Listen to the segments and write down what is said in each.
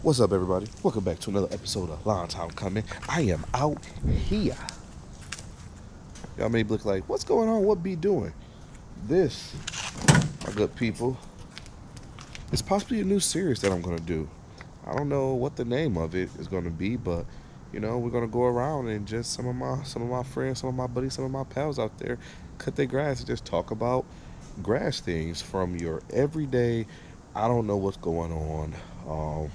What's up, everybody? Welcome back to another episode of Long Time Coming. I am out here. Y'all may look like, what's going on? What be doing? This, my good people, is possibly a new series that I'm going to do. I don't know what the name of it is going to be, but you know, we're going to go around and just some of my friends, some of my buddies, some of my pals out there cut their grass and just talk about grass things from your everyday, I don't know what's going on,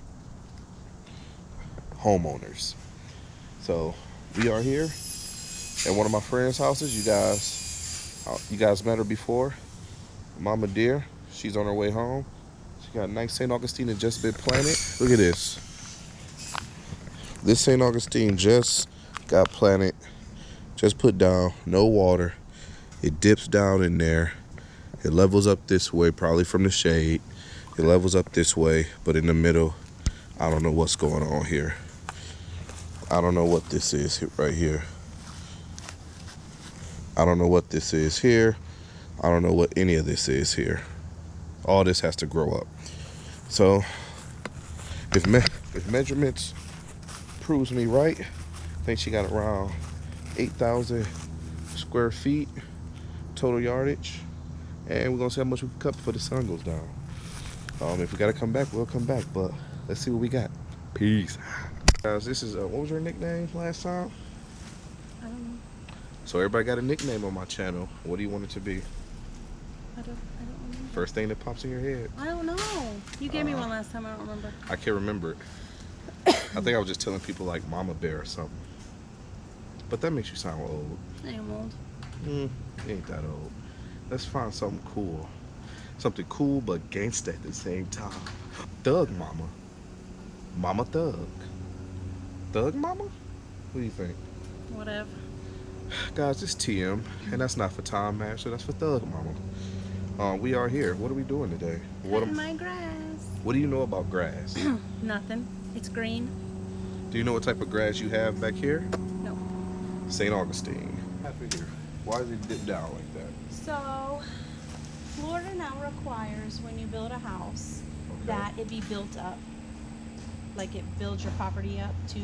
homeowners. So we are here at one of my friends' houses. You guys met her before, Mama Dear. She's on her way home. She got a nice St. Augustine that just been planted. Look at this. This St. Augustine just got planted, just put down, no water. It dips down in there. It levels up this way, probably from the shade. It levels up this way, but in the middle, I don't know what's going on here. I don't know what this is right here. I don't know what this is here. I don't know what any of this is here. All this has to grow up. So if measurements proves me right, I think she got around 8,000 square feet total yardage. And we're going to see how much we can cut before the sun goes down. If we got to come back, we'll come back. But let's see what we got. Peace. Guys, this is, what was your nickname last time? I don't know. So everybody got a nickname on my channel. What do you want it to be? I don't know. First thing that pops in your head. I don't know. You gave me one last time. I don't remember. I can't remember it. I think I was just telling people like Mama Bear or something. But that makes you sound old. I am old. You ain't that old. Let's find something cool. Something cool but gangsta at the same time. Thug Mama. Mama Thug. Thug Mama? What do you think? Whatever. Guys, it's TM, and that's not for Time Master, that's for Thug Mama. We are here. What are we doing today? Cutting my grass. What do you know about grass? Nothing. It's green. Do you know what type of grass you have back here? No. St. Augustine. Why does it dip down like that? So, Florida now requires when you build a house that it be built up. Like it builds your property up to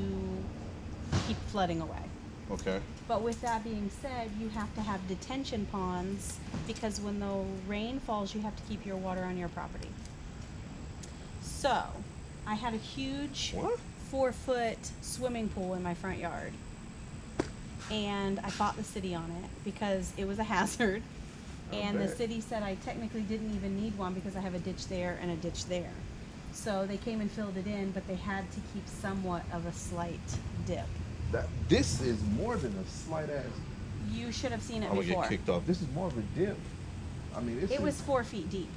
keep flooding away. Okay. But with that being said, you have to have detention ponds because when the rain falls, you have to keep your water on your property. So, I had a huge 4-foot swimming pool in my front yard. And I fought the city on it because it was a hazard. And the city said I technically didn't even need one because I have a ditch there and a ditch there. So they came and filled it in, but they had to keep somewhat of a slight dip. This is more than a slight ass. You should have seen it I'm before. gonna get kicked off. This is more of a dip. I mean, it was 4 feet deep.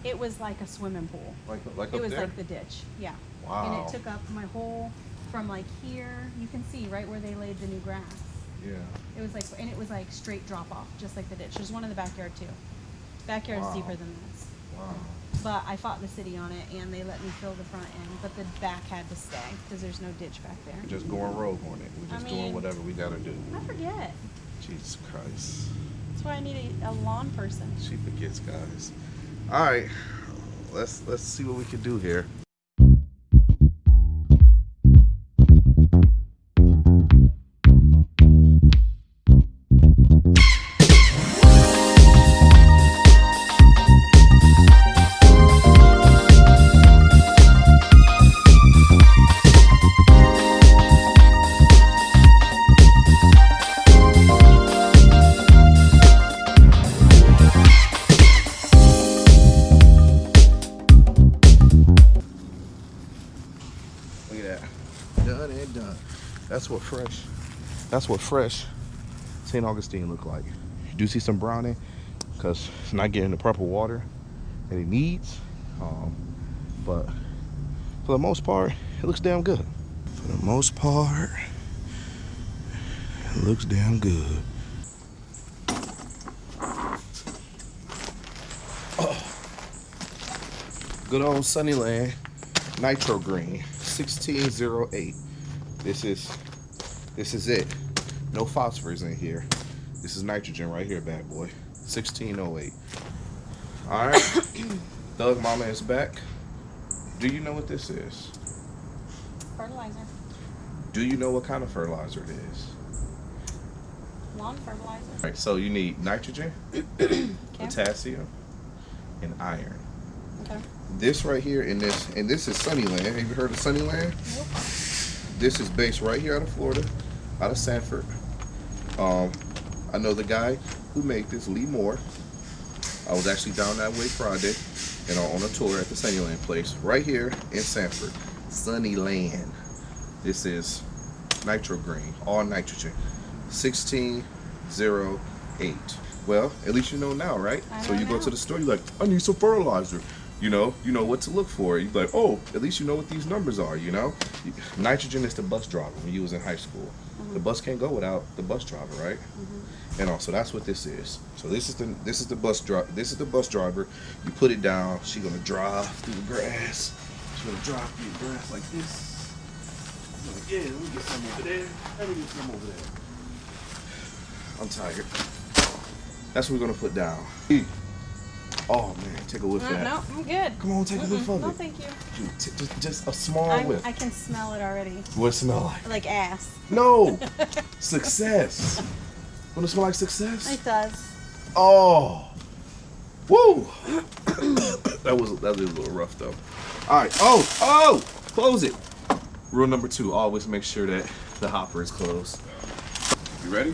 It was like a swimming pool. Like it up was there? like the ditch, yeah. Wow. And it took up my whole, from like here, you can see right where they laid the new grass. Yeah. It was like, and it was like straight drop off, just like the ditch. There's one in the backyard too. Backyard's deeper than this. Wow. But I fought the city on it, and they let me fill the front end, but the back had to stay because there's no ditch back there. We're just going rogue on it. We're just doing whatever we gotta do. I forget. Jesus Christ. That's why I need a lawn person. She forgets, guys. All right, let's see what we can do here. Look at that. Done and done. That's what fresh St. Augustine look like. You do see some browning because it's not getting the proper water that it needs. But for the most part, it looks damn good. For the most part, it looks damn good. Good old Sunnyland Nitro Green 1608. This is it. No phosphorus in here. This is nitrogen right here, bad boy. 1608. All right. Thug Mama is back. Do you know what this is? Fertilizer. Do you know what kind of fertilizer it is? Lawn fertilizer. All right, so you need nitrogen, Okay. potassium, and iron. Okay. This right here and this is Sunnyland. Have you heard of Sunnyland? Nope. This is based right here out of Florida, out of Sanford. I know the guy who made this, Lee Moore. I was actually down that way Friday and on a tour at the Sunnyland place right here in Sanford. Sunnyland. This is Nitro Green, all nitrogen. 1608. Well, at least you know now, right? So you go to the store, you're like, I need some fertilizer. You know what to look for. You're like, oh, at least you know what these numbers are, you know? Nitrogen is the bus driver when you was in high school. The bus can't go without the bus driver, right? And also that's what this is. So this is the bus driver. This is the bus driver. You put it down. She's gonna drive through the grass. She's gonna drive through the grass like this. Like, yeah, let me get some over there. Let me get some over there. I'm tired. That's what we're gonna put down. Oh man, take a whiff of that. No, I'm good. Come on, take a whiff of No, it. thank you. Just a small whiff. I can smell it already. What it smell like? Like ass. No, success. Wanna smell like success? It does. Oh, woo! that was a little rough though. All right. Oh, close it. Rule number 2: always make sure that the hopper is closed. You ready?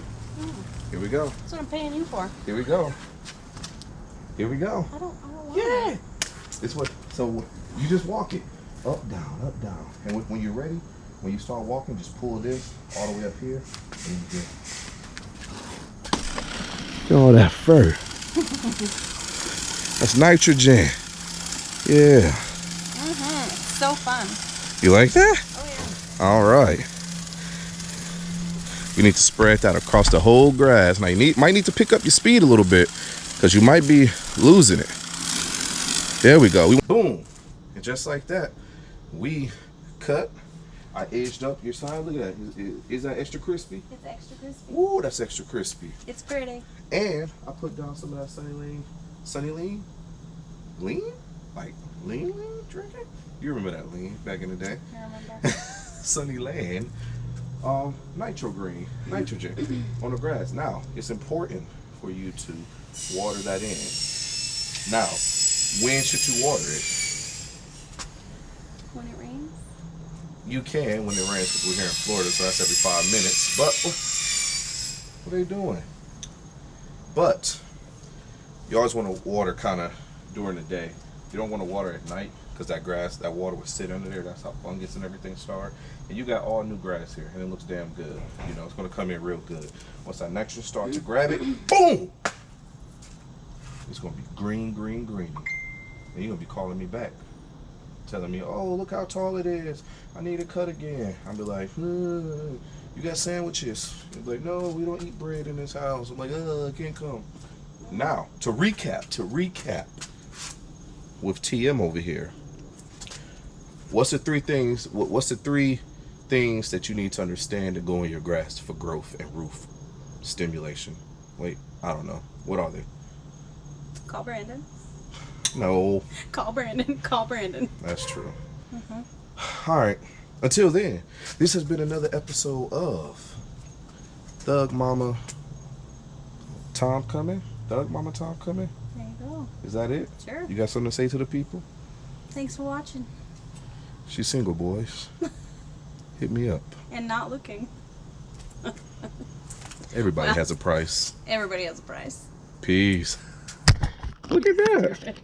Here we go. That's what I'm paying you for. Here we go. Here we go. I don't want Yeah. it. It's what. So you just walk it up, down, up, down, and when you're ready, when you start walking, just pull this all the way up here, and you get. Look at all that fur. That's nitrogen. Yeah. It's so fun. You like that? Oh yeah. All right. You need to spread that across the whole grass. Now you might need to pick up your speed a little bit because you might be losing it. There we go. Boom. And just like that, we cut. I edged up your side. Look at that. Is that extra crispy? It's extra crispy. Ooh, that's extra crispy. It's pretty. And I put down some of that Sunny Lean? Lean? Like lean drinking? You remember that lean back in the day? I remember. Sunny Land. Nitro Green, nitrogen on the grass. Now, it's important for you to water that in. Now, when should you water it? When it rains? You can when it rains, because we're here in Florida, so that's every 5 minutes. But what are they doing? But you always want to water kind of during the day. You don't want to water at night, because that water would sit under there. That's how fungus and everything start. And you got all new grass here, and it looks damn good. You know, it's going to come in real good. Once that nitrogen starts to grab it, boom! It's going to be green, green, green. And you're going to be calling me back, telling me, oh, look how tall it is. I need a cut again. I'll be like, you got sandwiches? You'll be like, no, we don't eat bread in this house. I'm like, I can't come. Now, to recap, with TM over here, what's the three things that you need to understand to go in your grass for growth and root stimulation? Wait, I don't know. What are they? Call Brandon. No. Call Brandon. Call Brandon. That's true. All right. Until then, this has been another episode of Thug Mama Tom Coming. Thug Mama Tom Coming. There you go. Is that it? Sure. You got something to say to the people? Thanks for watching. She's single, boys. Hit me up. And not looking. Everybody has a price. Everybody has a price. Peace. Look at that.